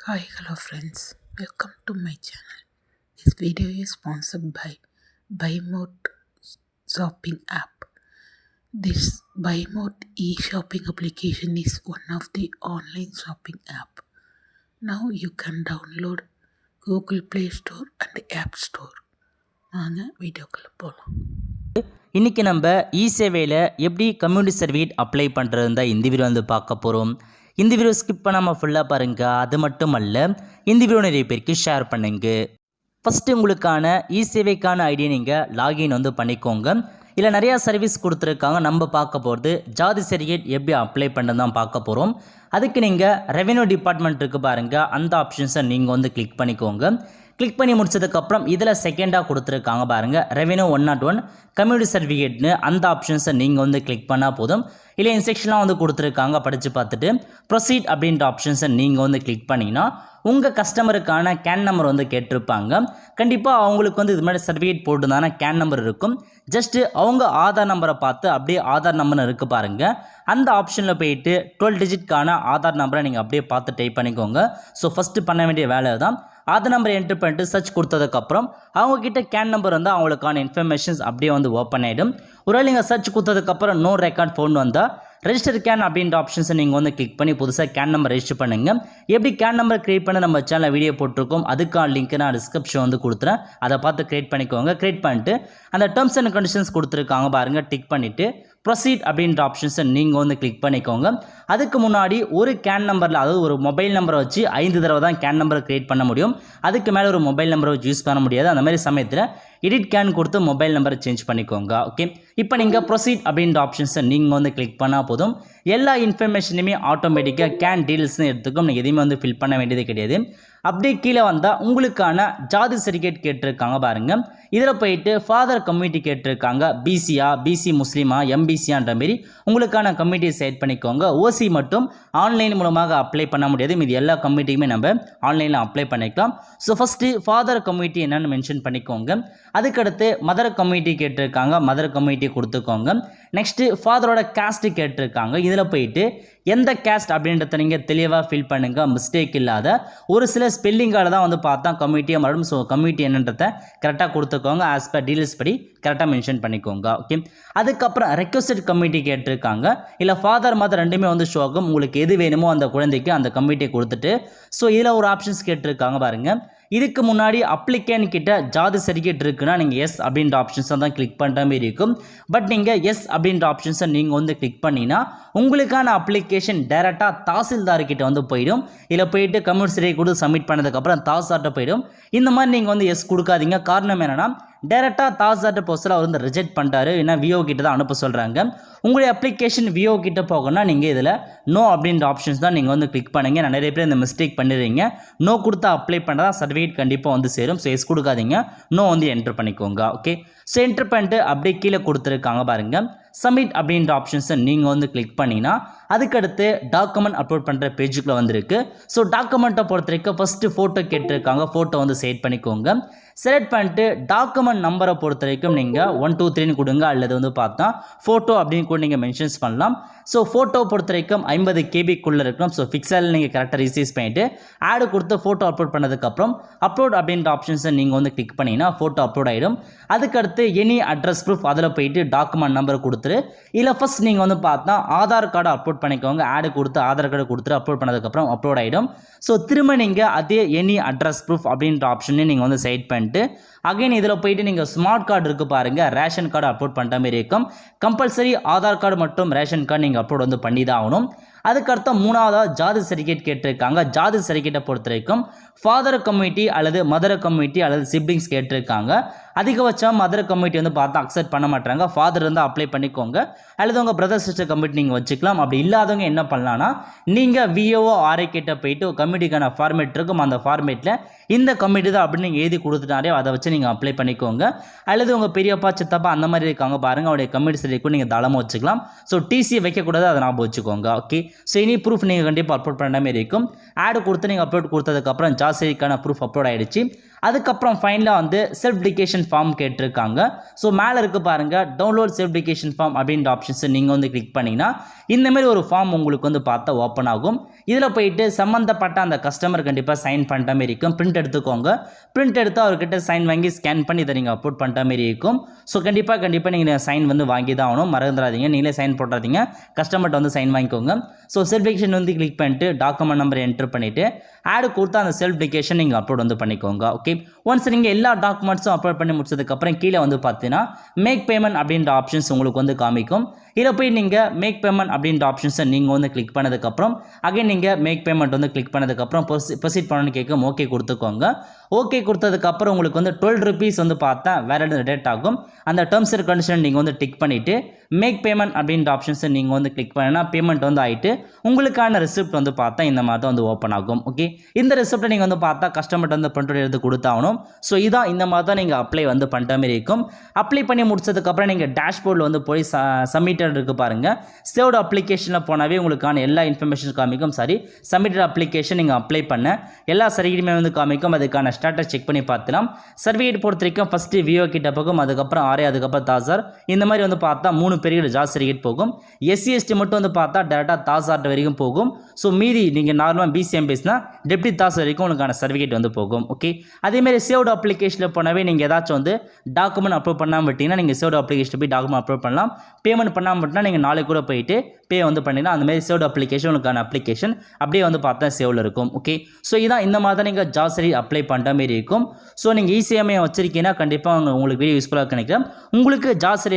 Hi, hello friends. Welcome to my channel. This video is sponsored by BuyMode shopping app. This BuyMode e-shopping application is one of the online shopping app. Now you can download Google Play Store and App Store. வாங்க வீடியோக்குள்ள போகலாம். இன்றைக்கி நம்ம இ-சேவையில் எப்படி community certificate apply பண்ணுறது தான் இந்த video வந்து பார்க்க போகிறோம். இந்த வீடியோ ஸ்கிப் பண்ணாமல் ஃபுல்லாக பாருங்கள். அது மட்டும் அல்ல, இந்த வீடியோ நிறைய பேருக்கு ஷேர் பண்ணுங்க. ஃபஸ்ட்டு உங்களுக்கான இ-சேவைக்கான ஐடியை நீங்கள் லாகின் வந்து பண்ணிக்கோங்க. இல்லை நிறையா சர்வீஸ் கொடுத்துருக்காங்க. நம்ம பார்க்க போகிறது ஜாதி சர்டிஃபிகேட் எப்படி அப்ளை பண்ணுறது தான் பார்க்க போகிறோம். அதுக்கு நீங்கள் ரெவென்யூ டிபார்ட்மெண்ட் இருக்குது பாருங்கள், அந்த ஆப்ஷன்ஸை நீங்கள் வந்து கிளிக் பண்ணிக்கோங்க. கிளிக் பண்ணி முடிச்சதுக்கப்புறம் இதில் செகண்டாக கொடுத்துருக்காங்க பாருங்கள், ரெவென்யூ 101 கம்யூனிட்டி சர்டிஃபிகேட்னு அந்த ஆப்ஷன்ஸை நீங்கள் வந்து கிளிக் பண்ணால் போதும். இல்லை இன்ஸ்ட்ரக்ஷன்லாம் வந்து கொடுத்துருக்காங்க, படித்து பார்த்துட்டு ப்ரொசீட் அப்படின்ற ஆப்ஷன்ஸை நீங்கள் வந்து கிளிக் பண்ணிங்கன்னா உங்கள் கஸ்டமருக்கான கேன் நம்பர் வந்து கேட்டிருப்பாங்க. கண்டிப்பாக அவங்களுக்கு வந்து இது மாதிரி சர்டிஃபிகேட் போட்டுதானே கேன் நம்பர் இருக்கும். ஜஸ்ட்டு அவங்க ஆதார் நம்பரை பார்த்து அப்படியே ஆதார் நம்பர்னு இருக்குது பாருங்கள், அந்த ஆப்ஷனில் போயிட்டு 12 டிஜிட்கான ஆதார் நம்பரை நீங்கள் அப்படியே பார்த்து டைப் பண்ணிக்கோங்க. ஸோ ஃபஸ்ட்டு பண்ண வேண்டிய வேலை தான். ஆதார் நம்பரை என்ட்ரு பண்ணிட்டு சர்ச் கொடுத்ததுக்கப்புறம் அவங்கக்கிட்ட கேன் நம்பர் வந்து அவங்களுக்கான இன்ஃபர்மேஷன்ஸ் அப்படியே வந்து ஓப்பன் ஆகிடும். ஒருவேளை நீங்கள் சர்ச் கொடுத்ததுக்கப்புறம் நோ ரெக்கார்ட் ஃபோன் வந்தால் ரெஜிஸ்டர் கேன் அப்படின்ற ஆப்ஷன்ஸை நீங்கள் வந்து கிளிக் பண்ணி புதுசாக கேன் நம்பர் ரெஜிஸ்டர் பண்ணுங்கள். எப்படி கேன் நம்பர் கிரியேட் பண்ண நம்ம சேனலில் வீடியோ போட்டிருக்கோம், அதுக்கான லிங்க் நான் டிஸ்கிரிப்ஷன் வந்து கொடுத்துறேன். அதை பார்த்து கிரியேட் பண்ணிக்கோங்க. கிரியேட் பண்ணிட்டு அந்த டேர்ம்ஸ் அண்ட் கண்டிஷன்ஸ் கொடுத்துருக்காங்க பாருங்கள், டிக் பண்ணிவிட்டு ப்ரொசீட் அப்படின்ற ஆப்ஷன்ஸை நீங்கள் வந்து கிளிக் பண்ணிக்கோங்க. அதுக்கு முன்னாடி ஒரு கேன் நம்பரில், அதாவது ஒரு மொபைல் நம்பரை வச்சு 5 தடவை தான் கேன் நம்பரை கிரியேட் பண்ண முடியும். அதுக்கு மேலே ஒரு மொபைல் நம்பரை வச்சு யூஸ் பண்ண முடியாது. அந்த மாதிரி சமயத்தில் எடிட் கேன் கொடுத்து மொபைல் நம்பரை சேஞ்ச் பண்ணிக்கோங்க. ஓகே, இப்போ நீங்கள் ப்ரொசீட் அப்படின்ற ஆப்ஷன்ஸை நீங்கள் வந்து கிளிக் பண்ணால் போதும். எல்லா இன்ஃபர்மேஷனுமே ஆட்டோமேட்டிக்காக கேன் டீல்ஸ்னு எடுத்துக்கும். நீங்கள் எதையுமே வந்து ஃபில் பண்ண வேண்டியது கிடையாது. அப்படியே கீழே வந்தால் உங்களுக்கான ஜாதி சர்டிஃபிகேட் கேட்டிருக்காங்க பாருங்கள். இதில் போயிட்டு ஃபாதர் கம்யூனிட்டி கேட்டிருக்காங்க. பிசியா, பிசி முஸ்லீமா, எம்பிசியான்ற மாரி உங்களுக்கான கம்யூனிட்டியை செட் பண்ணிக்கோங்க. ஓசி மட்டும் ஆன்லைன் மூலமாக அப்ளை பண்ண முடியாது. மீது எல்லா கம்யூனிட்டியுமே நம்ம ஆன்லைனில் அப்ளை பண்ணிக்கலாம். ஸோ ஃபஸ்ட்டு ஃபாதர் கம்யூனிட்டி என்னென்னு மென்ஷன் பண்ணிக்கோங்க. அதுக்கடுத்து மதர் கம்யூனிட்டி கேட்டிருக்காங்க, மதர் கம்யூனிட்டி கொடுத்துக்கோங்க. நெக்ஸ்ட்டு ஃபாதரோட கேஸ்ட்டு கேட்டிருக்காங்க. இதில் போயிட்டு எந்த கேஸ்ட் அப்படின்றத நீங்கள் தெளிவாக ஃபில் பண்ணுங்கள், மிஸ்டேக் இல்லாத. ஒரு சில ஸ்பெல்லிங்கால் தான் வந்து பார்த்தா கம்யூனிட்டியாக மாறும். ஸோ கம்யூனிட்டி என்னன்றதை கரெக்டாக கொடுத்துக்கோங்க. ஆஸ் பர் டீல்ஸ் படி கரெக்டாக மென்ஷன் பண்ணிக்கோங்க. ஓகே, அதுக்கப்புறம் ரெக்வஸ்டட் கம்யூனிட்டி கேட்டிருக்காங்க. இல்லை ஃபாதர் மதர் ரெண்டுமே வந்து ஷோ ஆகும். உங்களுக்கு எது வேணுமோ அந்த குழந்தைக்கு அந்த கம்யூனிட்டியை கொடுத்துட்டு ஸோ இதில் ஒரு ஆப்ஷன்ஸ் கேட்டிருக்காங்க பாருங்கள். இதுக்கு முன்னாடி அப்ளிகேன் கிட்ட ஜாதி சர்டிஃபிகேட் இருக்குன்னா நீங்கள் எஸ் அப்படின்ற ஆப்ஷன்ஸை தான் கிளிக் பண்ணுற மாதிரி இருக்கும். பட் நீங்கள் எஸ் அப்படின்ற ஆப்ஷன்ஸை நீங்கள் வந்து கிளிக் பண்ணிங்கன்னா உங்களுக்கான அப்ளிகேஷன் டைரெக்டாக தாசில்தார்கிட்ட வந்து போயிடும். இதில் போயிட்டு கம்யூனிட்டி சர்டிஃபிகேட் கொடுத்து சப்மிட் பண்ணதுக்கப்புறம் தாசில்தார்கிட்ட போயிடும். இந்த மாதிரி நீங்கள் வந்து எஸ் கொடுக்காதீங்க. காரணம் என்னென்னா டேரெக்டாக தாசில்தார்கிட்ட போஸ்டில் அவர் வந்து ரிஜெக்ட் பண்ணிட்டாரு. ஏன்னா விஓ கிட்ட தான் அனுப்ப சொல்கிறாங்க. உங்களுடைய அப்ளிகேஷன் விஓ கிட்ட போகணும்னா நீங்கள் இதில் நோ அப்படின்ற ஆப்ஷன்ஸ் தான் நீங்கள் வந்து கிளிக் பண்ணுங்கள். நான் நிறைய பேர் இந்த மிஸ்டேக் பண்ணிடுறீங்க. நோ கொடுத்தா அப்ளை பண்ணால் சர்டிஃபிகேட் கண்டிப்பாக வந்து சேரும். ஸோ எஸ் கொடுக்காதீங்க, நோ வந்து என்ட்ரு பண்ணிக்கோங்க. ஓகே, ஸோ என்ட்ரு பண்ணிட்டு அப்படியே கீழே கொடுத்துருக்காங்க பாருங்கள், சப்மிட் அப்படின்ற ஆப்ஷன்ஸை நீங்கள் வந்து கிளிக் பண்ணிங்கன்னா அதுக்கடுத்து டாக்குமெண்ட் அப்லோட் பண்ணுற பேஜுக்குள்ளே வந்திருக்கு. ஸோ டாக்குமெண்ட்டை பொறுத்த வரைக்கும் ஃபஸ்ட்டு ஃபோட்டோ கேட்டிருக்காங்க. ஃபோட்டோ வந்து செலக்ட் பண்ணிக்கோங்க. செலக்ட் பண்ணிட்டு டாக்குமெண்ட் நம்பரை பொறுத்த வரைக்கும் நீங்கள் 1 2 3ன்னு கொடுங்க, அல்லது வந்து பார்த்தா ஃபோட்டோ அப்படின்னு கூட நீங்கள் மென்ஷன்ஸ் பண்ணலாம். ஸோ ஃபோட்டோ பொறுத்த வரைக்கும் 50 கேபிக்குள்ளே இருக்கணும். ஸோ பிக்சல் நீங்கள் கரெக்டாக ரிசீவ் பண்ணிவிட்டு ஆடு கொடுத்து ஃபோட்டோ அப்லோட் பண்ணதுக்கப்புறம் அப்லோட் அப்படின்ற ஆப்ஷன்ஸை நீங்கள் வந்து கிளிக் பண்ணிங்கன்னா ஃபோட்டோ அப்லோட் ஆகிடும். அதுக்கடுத்து எனி அட்ரஸ் ப்ரூஃப் அதில் போயிட்டு டாக்குமெண்ட் நம்பர் கொடுத்துரு. இல்லை ஃபஸ்ட் நீங்கள் வந்து பார்த்தா ஆதார் கார்டை அப்லோட் பண்ணிக்கோங்க. ஆடு கொடுத்து ஆதார் கார்டு கொடுத்துட்டு அப்லோட் பண்ணதுக்கப்புறம் அப்லோட் ஆகிடும். ஸோ திரும்ப நீங்கள் அதே எனி அட்ரஸ் ப்ரூஃப் அப்படின்ற ஆப்ஷனே நீங்கள் வந்து செலக்ட் பண்ணிட்டு அகைன் இதில் போயிட்டு நீங்கள் ஸ்மார்ட் கார்டு இருக்குது பாருங்கள், ரேஷன் கார்டு அப்லோட் பண்ணுற மாதிரி இருக்கும். கம்பல்சரி ஆதார் கார்டு மற்றும் ரேஷன் கார்டு நீங்கள் அப்லோட் வந்து பண்ணி தான் ஆகணும். அதுக்கடுத்த மூணாவதாக ஜாதி சர்டிஃபிகேட் கேட்டிருக்காங்க. ஜாதி சர்டிஃபிகேட்டை பொறுத்த வரைக்கும் ஃபாதர் கம்யூனிட்டி அல்லது மதர் கம்யூனிட்டி அல்லது சிப்ளிங்ஸ் கேட்டிருக்காங்க. அதிகபட்சம் மதர் கம்யூனிட்டி வந்து பார்த்தா அக்செப்ட் பண்ண மாட்டாங்க. ஃபாதர் இருந்தால் அப்ளை பண்ணிக்கோங்க, அல்லது உங்கள் பிரதர் சிஸ்டர் கம்யூனிட்டி நீங்கள் வச்சுக்கலாம். அப்படி இல்லாதவங்க என்ன பண்ணலான்னா நீங்கள் விஓஓ ஆர்ஐ கிட்ட போயிட்டு கம்யூனிட்டிக்கான ஃபார்மேட் இருக்கும். அந்த ஃபார்மேட்டில் இந்த கம்யூனிட்டி தான் அப்படின்னு நீங்கள் எழுதி கொடுத்துட்டாரே அதை வச்சு நீங்கள் அப்ளை பண்ணிக்கோங்க. அல்லது உங்கள் பெரியப்பா சித்தப்பா அந்த மாதிரி இருக்காங்க பாருங்கள், அவருடைய கம்யூனிட்டி சர்டிஃபிகேட் நீங்கள் தாளமாக வச்சுக்கலாம். ஸோ டிசி வைக்கக்கூடாது, அதை ஞாபகம் வச்சுக்கோங்க. ஓகே, ஸோ இனி ப்ரூஃப் நீங்கள் கண்டிப்பாக அப்லோட் பண்ணுற மாதிரி இருக்கும். ஆடு கொடுத்து நீங்கள் அப்லோட் கொடுத்ததுக்கப்புறம் ஜாசிக்கான ப்ரூஃப் அப்லோட் ஆகிடுச்சு. அதுக்கப்புறம் ஃபைனலாக வந்து செல்ஃப் டிகேஷன் ஃபார்ம் கேட்டிருக்காங்க. ஸோ மேலே இருக்க பாருங்கள் டவுன்லோட் செல்ஃப் டிகேஷன் ஃபார்ம் அப்படின்ற ஆப்ஷன்ஸை நீங்கள் வந்து கிளிக் பண்ணிங்கன்னா இந்தமாரி ஒரு ஃபார்ம் உங்களுக்கு வந்து பார்த்தா ஓப்பன் ஆகும். இதில் போயிட்டு சம்மந்தப்பட்ட அந்த கஸ்டமர் கண்டிப்பாக சைன் பண்ணுற மாரி இருக்கும். பிரிண்ட் எடுத்துக்கோங்க. பிரிண்ட் எடுத்து அவர்கிட்ட சைன் வாங்கி ஸ்கேன் பண்ணி இதை நீங்கள் அப்லோட் பண்ணுற மாரி இருக்கும். ஸோ கண்டிப்பாக நீங்கள் சைன் வந்து வாங்கி தான் ஆகணும். மறந்துடாதீங்க, நீங்களே சைன் போடாதீங்க, கஸ்டமர்கிட்ட வந்து சைன் வாங்கிக்கோங்க. ஸோ செல்ஃப் டிகேஷன் வந்து கிளிக் பண்ணிட்டு டாக்குமெண்ட் நம்பர் என்ட்ரு பண்ணிவிட்டு ஆடு கொடுத்தா அந்த செல்ஃப் டிகேஷன் நீங்கள் அப்லோட் வந்து பண்ணிக்கோங்க. ஓகே, ஒன்ஸ் நீங்கள் எல்லா டாக்குமெண்ட்ஸும் அப்லோட் பண்ணி முடிச்சதுக்கப்புறம் கீழே வந்து பார்த்தீங்கன்னா மேக் பேமெண்ட் அப்படின்ற ஆப்ஷன்ஸ் உங்களுக்கு வந்து காமிக்கும். இதில் போய் நீங்கள் மேக் பேமெண்ட் அப்படின்ற ஆப்ஷன்ஸை நீங்கள் வந்து கிளிக் பண்ணதுக்கப்புறம் அகைன் நீங்கள் மேக் பேமெண்ட் வந்து கிளிக் பண்ணதுக்கப்புறம் ப்ரொசீட் பண்ணணும்னு கேட்கும். ஓகே கொடுத்துக்கோங்க. ஓகே கொடுத்ததுக்கப்புறம் உங்களுக்கு வந்து 12 ருபீஸ் வந்து பார்த்தா வேறு டேட் ஆகும். அந்த டேர்ம்ஸ் அண்ட் கண்டிஷன் நீங்கள் வந்து டிக் பண்ணிவிட்டு மேக் பேமெண்ட் அப்படின்ற ஆப்ஷன்ஸை நீங்கள் வந்து கிளிக் பண்ணினா பேமெண்ட் வந்து ஆகிட்டு உங்களுக்கான ரிசிப்ட் வந்து பார்த்தா இந்த மாதிரி தான் வந்து ஓப்பன் ஆகும். ஓகே, இந்த ரிசிப்ட்டை நீங்கள் வந்து பார்த்தா கஸ்டமர்கிட்ட வந்து பிரிண்ட் எடுத்து கொடுத்தாகணும். ஸோ இதான் இந்த மாதிரி தான் நீங்கள் அப்ளை வந்து பண்ணுற மாதிரி இருக்கும். அப்ளை பண்ணி முடிச்சதுக்கப்புறம் நீங்கள் டேஷ்போர்டில் வந்து போய் சப்மிட்டட் இருக்குது பாருங்கள். சேவ்டு அப்ளிகேஷனில் போனாவே உங்களுக்கான எல்லா இன்ஃபர்மேஷன் காமிக்கும். சாரி, சப்மிட்டட் அப்ளிகேஷன் நீங்கள் அப்ளை பண்ண எல்லா சர்டிஃபிகேட்டுமே வந்து காமிக்கும். அதுக்கான ஸ்டேட்டஸ் செக் பண்ணி பார்த்துலாம். சர்டிஃபிகேட் பொறுத்த வரைக்கும் ஃபஸ்ட்டு விஓ கிட்ட போகும், அதுக்கப்புறம் ஆர்ஏ, அதுக்கப்புறம் தாசார். இந்த மாதிரி வந்து பார்த்தா 3 பெரிய ஜாப் சர்டிஃபிகேட் போகும். எஸ்சி எஸ்டி மட்டும் வந்து பார்த்தா டேரெக்டாக தாசார்ட்ட வரைக்கும் போகும். ஸோ மீதி நீங்கள் நார்மலாக பிசிஎம்பிஎஸ்னா டெப்டி தாஸ் வரைக்கும் உங்களுக்கான சர்டிஃபிகேட் வந்து போகும். ஓகே, அதேமாதிரி சேவ்டு அப்ளிகேஷனில் போனவே நீங்கள் ஏதாச்சும் வந்து டாக்குமெண்ட் அப்லோட் பண்ணாமல் விட்டீங்கன்னா நீங்கள் சேவ்டு அப்ளிகேஷன் போய் டாக்குமெண்ட் அப்லோட் பண்ணலாம். பேமெண்ட் பண்ணாமல் விட்டால் நீங்கள் நாளைக்கு கூட போயிட்டு பே வந்து பண்ணிங்கன்னா அந்தமாதிரி சேவ்டு அப்ளிகேஷன் உங்களுக்கான அப்ளிகேஷன் அப்படியே வந்து பார்த்தா சேவில் இருக்கும். ஓகே, ஸோ இதான் இந்த மாதிரி தான் நீங்கள் ஜாப் சர்டிஃபிகேட் அப்ளை பண்ணுற மாதிரி இருக்கும். ஸோ நீங்கள் இசிஎம்ஐ வச்சிருக்கீங்கன்னா கண்டிப்பாக உங்களுக்கு வீடியோ யூஸ்ஃபுல்லாக நினைக்கிறேன். உங்களுக்கு ஜாப் சர்டிஃபிகேட்